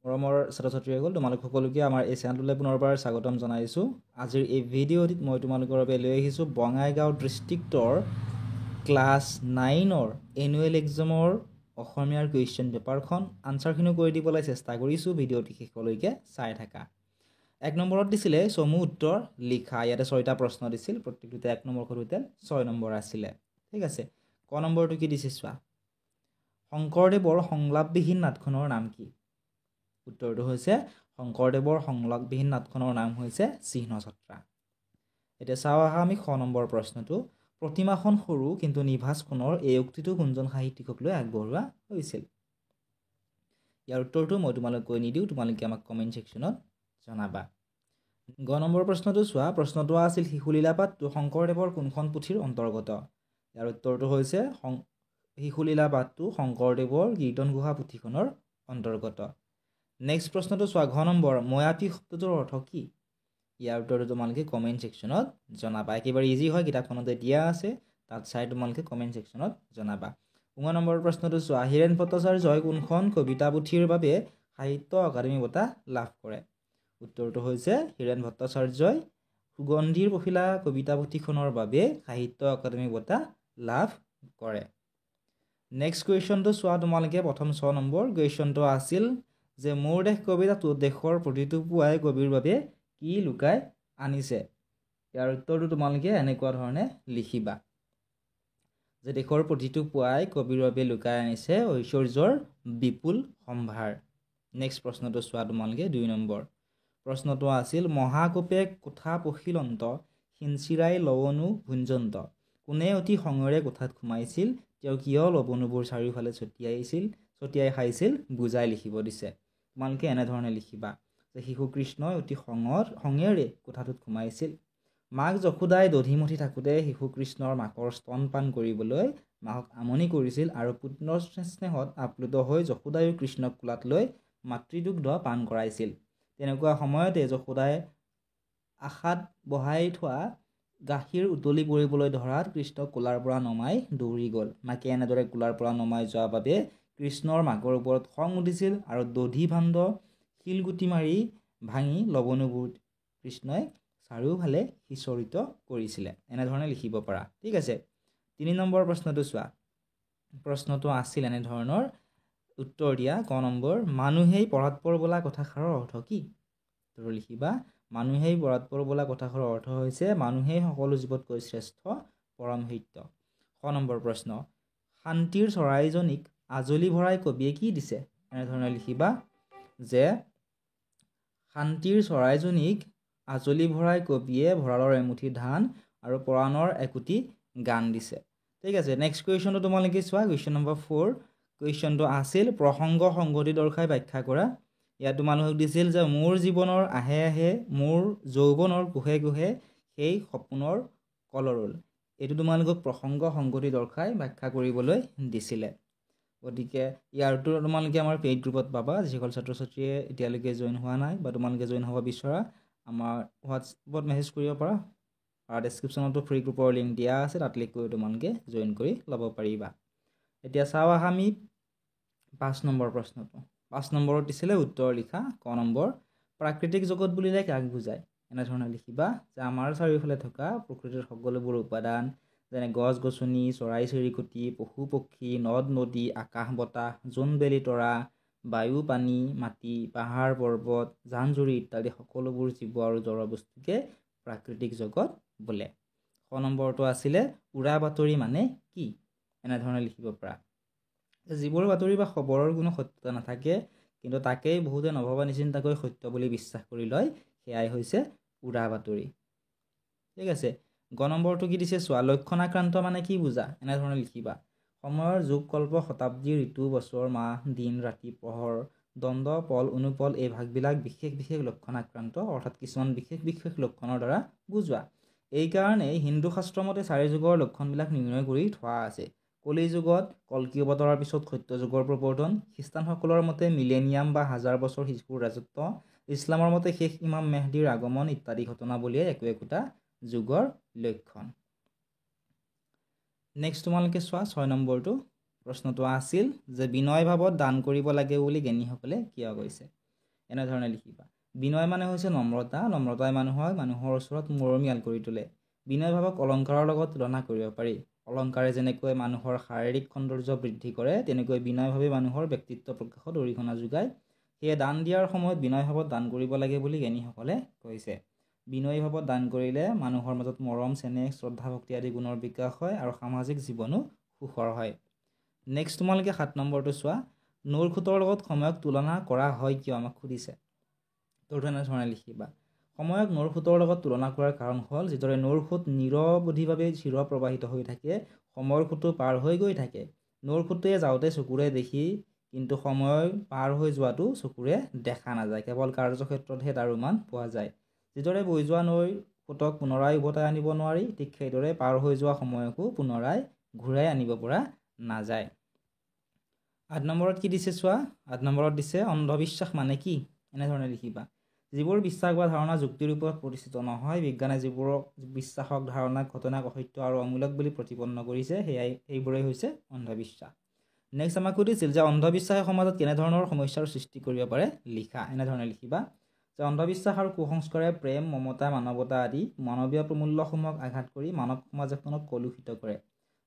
মৰমৰ ছাত্ৰ-ছাত্ৰীসকল তোমালোক সকলোকে আমাৰ এই চেনেলটোলৈ পুনৰবাৰ স্বাগতম জনাইছোঁ। আজিৰ এই ভিডিঅ'টিত মই তোমালোকৰ বাবে লৈ আহিছোঁ বঙাইগাঁও ডিষ্ট্ৰিক্টৰ ক্লাছ 9ৰ এনুৱেল এক্সামৰ অসমীয়াৰ কুৱেশ্যন পেপাৰখন আনচাৰখিনিও কৰি দিবলৈ চেষ্টা কৰিছোঁ। ভিডিঅ'টি শেষলৈকে চাই থাকা। 1 নম্বৰত দিছিলে চমু উত্তৰ লিখা। ইয়াতে 6টা প্ৰশ্ন দিছিল, প্ৰত্যেকটোতে 1 নম্বৰ সৈতে 6 নম্বৰ আছিলে। ঠিক আছে, ক নম্বৰটো কি দিছে চোৱা। শংকৰদেৱৰ সংলাপবিহীন নাটখনৰ নাম কি? উত্তৰটো হৈছে শংকৰদেৱৰ সংলাপবিহীন নাটখনৰ নাম হৈছে চিহ্নযাত্ৰা। এতিয়া চাওঁ আহা আমি খ নম্বৰ প্ৰশ্নটো। প্ৰতিমাখন সৰু কিন্তু নিভাঁজ কোণৰ এই উক্তিটো কোনজন সাহিত্যিকক লৈ আগবঢ়োৱা হৈছিল? ইয়াৰ উত্তৰটো মই তোমালোক কৈ নিদিওঁ, তোমালোকে আমাক কমেণ্ট ছেকশ্যনত জনাবা। গ নম্বৰ প্ৰশ্নটো চোৱা। প্ৰশ্নটো আছিল শিশুলীলা পাঠটো শংকৰদেৱৰ কোনখন পুথিৰ অন্তৰ্গত? ইয়াৰ উত্তৰটো হৈছে শিশুলীলা পাঠটো শংকৰদেৱৰ কীৰ্তন ঘোষা পুথিখনৰ অন্তৰ্গত। নেক্সট প্ৰশ্নটো চোৱা। ঘ নম্বৰ ময়াপী শব্দটোৰ অৰ্থ কি? ইয়াৰ উত্তৰটো তোমালোকে কমেণ্ট ছেকশ্যনত জনাবা। একেবাৰে ইজি হয়, কিতাপখনতে দিয়া আছে, তাত চাই তোমালোকে কমেণ্ট ছেকশ্যনত জনাবা। 9 নম্বৰ প্ৰশ্নটো চোৱা। হীৰেণ ভট্টাচাৰ্যই কোনখন কবিতা পুথিৰ বাবে সাহিত্য অকাডেমী বঁটা লাভ কৰে? উত্তৰটো হৈছে হীৰেণ ভট্টাচাৰ্যই সুগন্ধিৰ পখিলা কবিতা পুথিখনৰ বাবে সাহিত্য অকাডেমী বঁটা লাভ কৰে। নেক্সট কুৱেশ্যনটো চোৱা তোমালোকে। প্ৰথম 6 নম্বৰ কুৱেশ্যনটো আছিল যে মোৰ দেশ কবিতাটোত দেশৰ প্ৰতিটো পুৱাই কবিৰ বাবে কি লুকাই আনিছে? ইয়াৰ উত্তৰটো তোমালোকে এনেকুৱা ধৰণে লিখিবা যে দেশৰ প্ৰতিটো পুৱাই কবিৰ বাবে লুকাই আনিছে ঐশ্বৰ্যৰ বিপুল সম্ভাৰ। নেক্সট প্ৰশ্নটো চোৱা তোমালোকে। 2 নম্বৰ প্ৰশ্নটো আছিল মহাকোপে কোঠা পখিলন্ত সিঞ্চিৰাই লৱণো ভুঞ্জন্ত। কোনে অতি খঙেৰে কোঠাত সোমাইছিল? তেওঁ কিয় লৱণোবোৰ চাৰিওফালে ছটিয়াই খাইছিল? বুজাই লিখিব দিছে। তোমালোকে এনেধৰণে লিখিবা যে শিশু কৃষ্ণই অতি খঙেৰে কোঠাটোত সোমাইছিল। মাক যশোদাই দধি মঠি থাকোঁতে শিশু কৃষ্ণৰ মাকৰ স্তনপান কৰিবলৈ মাকক আমনি কৰিছিল আৰু পুত্ৰৰ স্নেহত আপ্লুত হৈ যশোদায়ো কৃষ্ণক কোলাত লৈ মাতৃদুগ্ধ পান কৰাইছিল। তেনেকুৱা সময়তে যশোদাই আশাত বহাই থোৱা গাখীৰ উতলি পৰিবলৈ ধৰাত কৃষ্ণক কোলাৰ পৰা নমাই দৌৰি গ'ল। মাকে এনেদৰে কোলাৰ পৰা নমাই যোৱা বাবে কৃষ্ণৰ মাকৰ ওপৰত খং উঠিছিল আৰু দধি ভাণ্ড শিলগুটি মাৰি ভাঙি লৱণোবোৰ কৃষ্ণই চাৰিওফালে সিঁচৰিত কৰিছিলে। এনেধৰণে লিখিব পাৰা। ঠিক আছে। 3 নম্বৰ প্ৰশ্নটো চোৱা। প্ৰশ্নটো আছিল এনেধৰণৰ, উত্তৰ দিয়া। ক নম্বৰ মানুহেই পৰাৎপৰ বোলা কথাষাৰৰ অৰ্থ কি? উত্তৰ লিখিবা মানুহেই পৰাৎপৰ বোলা কথাষাৰৰ অৰ্থ হৈছে মানুহেই সকলো জীৱতকৈ শ্ৰেষ্ঠ পৰম সত্য। খ নম্বৰ প্ৰশ্ন শান্তিৰ চৰাইজনীক আজলি ভৰাই কবিয়ে কি দিছে? এনেধৰণে লিখিবা যে শান্তিৰ চৰাইজনীক আজলি ভৰাই কবিয়ে ভঁৰালৰ এমুঠি ধান আৰু পৰাণৰ একোটি গান দিছে। ঠিক আছে। নেক্সট কুৱেশ্যনটো তোমালোকে চোৱা। কুৱেশ্যন নম্বৰ 4 কুৱেশ্যনটো আছিল প্ৰসংগ সংগতি দৰ্শাই ব্যাখ্যা কৰা। ইয়াত তোমালোকক দিছিল যে মোৰ জীৱনৰ আহে আহে মোৰ যৌৱনৰ কোহে কোহে সেই সপোনৰ কলৰল। এইটো তোমালোকক প্ৰসংগ সংগতি দৰ্শাই ব্যাখ্যা কৰিবলৈ দিছিলে। গতিকে ইয়াৰটো তোমালোকে আমাৰ পেইড গ্ৰুপত পাবা। যিসকল ছাত্ৰ ছাত্ৰীয়ে এতিয়ালৈকে জইন হোৱা নাই বা তোমালোকে জইন হ'ব বিচৰা আমাৰ হোৱাটছএপত মেছেজ কৰিব পাৰা। আৰু ডেছক্ৰিপশ্যনতো ফ্ৰী গ্ৰুপৰ লিংক দিয়া আছে, তাত ক্লিক কৰি তোমালোকে জইন কৰি ল'ব পাৰিবা। এতিয়া চাওঁ আহা আমি 5 নম্বৰ প্ৰশ্নটো। 5 নম্বৰত দিছিলে উত্তৰ লিখা। ক নম্বৰ প্ৰাকৃতিক জগত বুলিলে কাক বুজায়? এনেধৰণে লিখিবা যে আমাৰ চাৰিওফালে থকা প্ৰকৃতিৰ সকলোবোৰ উপাদান যেনে গছ গছনি, চৰাই চিৰিকটি, পশু পক্ষী, নদ নদী, আকাশ বতাহ, জোন বেলি তৰা, বায়ু পানী মাটি, পাহাৰ পৰ্বত, জান জুৰি ইত্যাদি সকলোবোৰ জীৱ আৰু জড় বস্তুকে প্ৰাকৃতিক জগত বোলে। খ নম্বৰটো আছিলে উৰা বাতৰি মানে কি? এনেধৰণে লিখিব পাৰা যিবোৰ বাতৰি বা খবৰৰ কোনো সত্যতা নাথাকে কিন্তু তাকেই বহুতে নভবা নিচিন্তাকৈ সত্য বুলি বিশ্বাস কৰি লয়, সেয়াই হৈছে উৰা বাতৰি। ঠিক আছে। গ নম্বৰটো কি দিছে চোৱা। লক্ষণাক্ৰান্ত মানে কি বুজা? এনেধৰণে লিখিবা সময়ৰ যুগ কল্প শতাব্দী ঋতু বছৰ মাহ দিন ৰাতি প্ৰহৰ দণ্ড পল অনুপল এই ভাগবিলাক বিশেষ বিশেষ লক্ষণাক্ৰান্ত, অৰ্থাৎ কিছুমান বিশেষ বিশেষ লক্ষণৰ দ্বাৰা বুজোৱা। এইকাৰণেই হিন্দু শাস্ত্ৰ মতে 4 যুগৰ লক্ষণবিলাক নিৰ্ণয় কৰি থোৱা আছে। কলি যুগত কল্কি অৱতাৰৰ পিছত সত্য যুগৰ প্ৰৱৰ্তন, খ্ৰীষ্টানসকলৰ মতে মিলেনিয়াম বা 1000 বছৰ শিশুৰ ৰাজত্ব, ইছলামৰ মতে শেষ ইমাম মেহদীৰ আগমন ইত্যাদি ঘটনাৱলীয়ে একো একোটা যুগৰ লক্ষণ। নেক্সট তোমালোকে চোৱা 6 নম্বৰটো। প্ৰশ্নটো আছিল যে বিনয় ভাৱত দান কৰিব লাগে বুলি জ্ঞানীসকলে কিয় কৈছে? এনেধৰণে লিখিবা বিনয় মানে হৈছে নম্ৰতা নম্ৰতাই মানুহৰ ওচৰত মৰমীয়াল কৰি তোলে বিনয় ভাৱক অলংকাৰৰ লগত তুলনা কৰিব পাৰি অলংকাৰে যেনেকৈ মানুহৰ শাৰীৰিক সৌন্দৰ্য বৃদ্ধি কৰে তেনেকৈ বিনয় ভাৱে মানুহৰ ব্যক্তিত্ব প্ৰকাশত অৰিহণা যোগায় সেয়ে দান দিয়াৰ সময়ত বিনয় ভাৱত দান কৰিব লাগে বুলি জ্ঞানীসকলে কৈছে বিনয়ী ভাৱত দান কৰিলে মানুহৰ মাজত মৰম চেনেহ শ্ৰদ্ধা ভক্তি আদি গুণৰ বিকাশ হয় আৰু সামাজিক জীৱনো সুখৰ হয় নেক্সট তোমালোকে 7 নম্বৰটো চোৱা নৈৰ খুঁতৰ লগত সময়ক তুলনা কৰা হয় কিয় আমাক সুধিছে তোৰ এনেধৰণে লিখিবা সময়ক নৈৰ খুঁতৰ লগত তুলনা কৰাৰ কাৰণ হ'ল যিদৰে নৈৰ খুঁত নিৰৱধিভাৱে চিৰ প্ৰবাহিত হৈ থাকে সময়ৰ খুঁটো পাৰ হৈ গৈ থাকে নৈৰ খুঁতে যাওঁতে চকুৰে দেখি কিন্তু সময় পাৰ হৈ যোৱাটো চকুৰে দেখা নাযায় কেৱল কাৰ্যক্ষেত্ৰতহে তাৰ উমান পোৱা যায় যিদৰে বৈ যোৱা নৈৰ খুঁটক পুনৰাই উভতাই আনিব নোৱাৰি ঠিক সেইদৰে পাৰ হৈ যোৱা সময়কো পুনৰাই ঘূৰাই আনিব পৰা নাযায় 8 নম্বৰত কি দিছে চোৱা 8 নম্বৰত দিছে অন্ধবিশ্বাস মানে কি এনেধৰণে লিখিবা যিবোৰ বিশ্বাস বা ধাৰণা যুক্তিৰ ওপৰত প্ৰতিষ্ঠিত নহয় বিজ্ঞানে যিবোৰক বিশ্বাসক ধাৰণাক ঘটনাক অসত্য আৰু অমূলক বুলি প্ৰতিপন্ন কৰিছে সেইবোৰেই হৈছে অন্ধবিশ্বাস নেক্সট আমাক সুধিছিল যে অন্ধবিশ্বাসে সমাজত কেনেধৰণৰ সমস্যাৰ সৃষ্টি কৰিব পাৰে লিখা এনেধৰণে লিখিবা যে অন্ধবিশ্বাস আৰু কুসংস্কাৰে প্ৰেম মমতা মানৱতা আদি মানৱীয় প্ৰমূল্যসমূহক আঘাত কৰি মানৱ সমাজ এখনক কলুষিত কৰে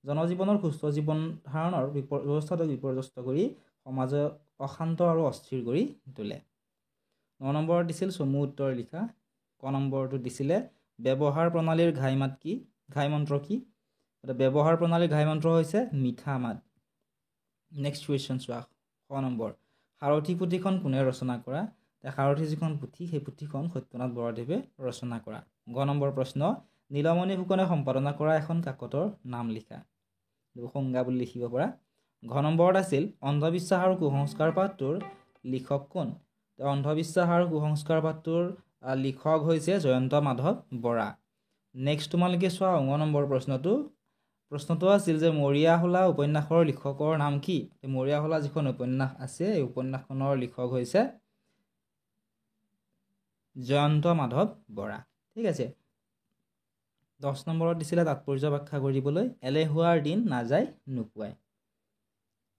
জনজীৱনৰ সুস্থ জীৱন ধাৰণৰ ব্যৱস্থাটোক বিপৰ্যস্ত কৰি সমাজক অশান্ত আৰু অস্থিৰ কৰি তোলে 9 নম্বৰত দিছিল চমু উত্তৰ লিখা ক নম্বৰটো দিছিলে ব্যৱহাৰ প্ৰণালীৰ ঘাই মন্ত্ৰ কি ব্যৱহাৰ প্ৰণালীৰ ঘাই মন্ত্ৰ হৈছে মিঠা মাত নেক্সট কুৱেশ্যন চোৱা ক নম্বৰ সাৰথি পুথিখন কোনে ৰচনা কৰা সাৰথি যিখন পুথি সেই পুথিখন সত্যনাথ বৰদেৱে ৰচনা কৰা গ নম্বৰ প্ৰশ্ন নীলমণি ফুকনে সম্পাদনা কৰা এখন কাকতৰ নাম লিখা সংজ্ঞা বুলি লিখিব পৰা ঘ নম্বৰত আছিল অন্ধবিশ্বাস আৰু কুসংস্কাৰ পাঠটোৰ লিখক কোন অন্ধবিশ্বাস আৰু কুসংস্কাৰ পাঠটোৰ লিখক হৈছে জয়ন্ত মাধৱ বৰা নেক্সট তোমালোকে চোৱা 9 নম্বৰ প্ৰশ্নটো আছিল যে মৰিয়াহোলা উপন্যাসৰ লিখকৰ নাম কি মৰিয়াহোলা যিখন উপন্যাস আছে এই উপন্যাসখনৰ লিখক হৈছে জয়ন্ত মাধৱ বৰা ঠিক আছে 10 নম্বৰত দিছিলে তাৎপৰ্য ব্যাখ্যা কৰিবলৈ এলেহুৱাৰ দিন নাযায় নুপুৱাই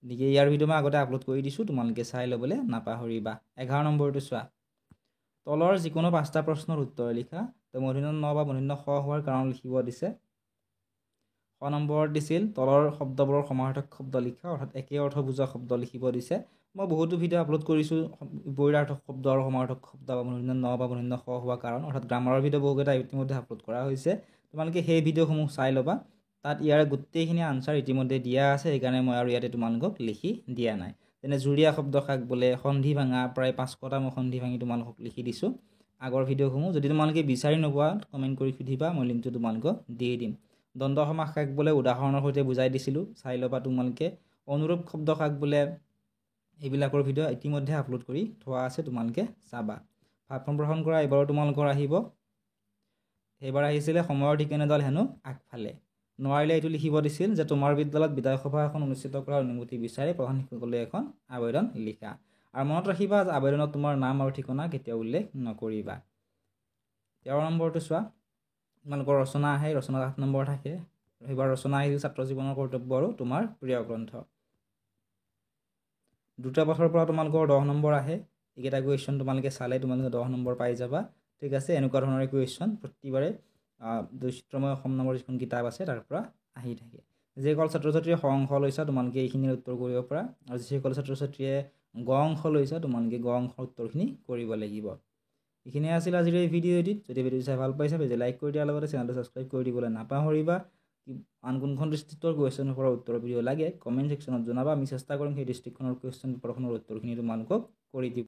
গতিকে ইয়াৰ ভিডিঅ' মই আগতে আপলোড কৰি দিছোঁ তোমালোকে চাই ল'বলৈ নাপাহৰিবা 11 নম্বৰটো চোৱা তলৰ যিকোনো 5টা প্ৰশ্নৰ উত্তৰ লিখা তো মূৰ্ধন্য ন বা মূৰ্ধন্য খ হোৱাৰ কাৰণ লিখিব দিছে খ নম্বৰত দিছিল তলৰ শব্দবোৰৰ সমাৰ্থক শব্দ লিখা অৰ্থাৎ একে অৰ্থ বুজোৱা শব্দ লিখিব দিছে মই বহুতো ভিডিঅ' আপলোড কৰিছোঁ বৈৰাৰ্থক শব্দ আৰু সমাৰ্থক শব্দ বা মূৰ্ধন্য ন বা মূৰ্ধন্য খ হোৱা কাৰণ অৰ্থাৎ গ্ৰামাৰৰ ভিডিঅ' বহুকেইটা ইতিমধ্যে আপলোড কৰা হৈছে তোমালোকে সেই ভিডিঅ'সমূহ চাই ল'বা তাত ইয়াৰ গোটেইখিনি আনসাৰ ইতিমধ্যে দিয়া আছে সেইকাৰণে মই আৰু ইয়াতে তোমালোকক লিখি দিয়া নাই যেনে জুৰীয়া শব্দ খাক বোলে সন্ধি ভাঙা প্ৰায় 500টা মই সন্ধি ভাঙি তোমালোকক লিখি দিছোঁ আগৰ ভিডিঅ'সমূহ যদি তোমালোকে বিচাৰি নোপোৱা কমেণ্ট কৰি সুধিবা মই লিংকটো তোমালোকক দি দিম দ্বন্দ্ব সমাস খাক বোলে উদাহৰণৰ সৈতে বুজাই দিছিলোঁ চাই ল'বা তোমালোকে অনুৰূপ শব্দ খাক বোলে এইবিলাকৰ ভিডিঅ' ইতিমধ্যে আপলোড কৰি থোৱা আছে তোমালোকে চাবা ভাষণ গ্ৰহণ কৰা এবাৰো তোমালোকৰ আহিব এইবাৰ আহিছিলে সময়ৰ ঠিকনাডাল হেনো আগফালে নোৱাৰিলে এইটো লিখিব দিছিল যে তোমাৰ বিদ্যালয়ত বিদায় সভা এখন অনুষ্ঠিত কৰাৰ অনুমতি বিচাৰি প্ৰধান শিক্ষকলৈ এখন আবেদন লিখা আৰু মনত ৰাখিবা যে আবেদনত তোমাৰ নাম আৰু ঠিকনা কেতিয়াও উল্লেখ নকৰিবা 13 নম্বৰটো চোৱা তোমালোকৰ ৰচনা আহে ৰচনা 8 নম্বৰ থাকে এইবাৰ ৰচনা আহিছিল ছাত্ৰ জীৱনৰ কৰ্তব্য আৰু তোমাৰ প্ৰিয় গ্ৰন্থ দুটা পথৰ পৰা তোমালোকৰ 10 নম্বৰ আহে এইকেইটা কুৱেশ্যন তোমালোকে চালে তোমালোকে 10 নম্বৰ পাই যাবা ঠিক আছে এনেকুৱা ধৰণৰ কুৱেশ্যন প্ৰতিবাৰে বৈচিত্ৰময় অসম নামৰ যিখন কিতাপ আছে তাৰ পৰা আহি থাকে যিসকল ছাত্ৰ ছাত্ৰীয়ে খ অংশ লৈছা তোমালোকে এইখিনিৰ উত্তৰ কৰিব পৰা আৰু যিসকল ছাত্ৰ ছাত্ৰীয়ে গ অংশ লৈছা তোমালোকে গ অংশৰ উত্তৰখিনি কৰিব লাগিব এইখিনি আছিল আজিৰ এই ভিডিঅ' এডিট যদি ভিডিঅ' চাই ভাল পাইছা ভিডিঅ' লাইক কৰি দিয়াৰ লগতে চেনেলটো ছাবস্ক্ৰাইব কৰি দিবলৈ নাপাহৰিবা আন কোনখন ডিষ্ট্ৰিক্টৰ কুৱেশ্যনৰ পৰা উত্তৰ ভিডিঅ' লাগে কমেণ্ট ছেকশ্যনত জনাবা আমি চেষ্টা কৰিম সেই ডিষ্ট্ৰিক্টখনৰ কুৱেশ্যন পেপাৰখনৰ উত্তৰখিনি তোমালোকক কৰি দিব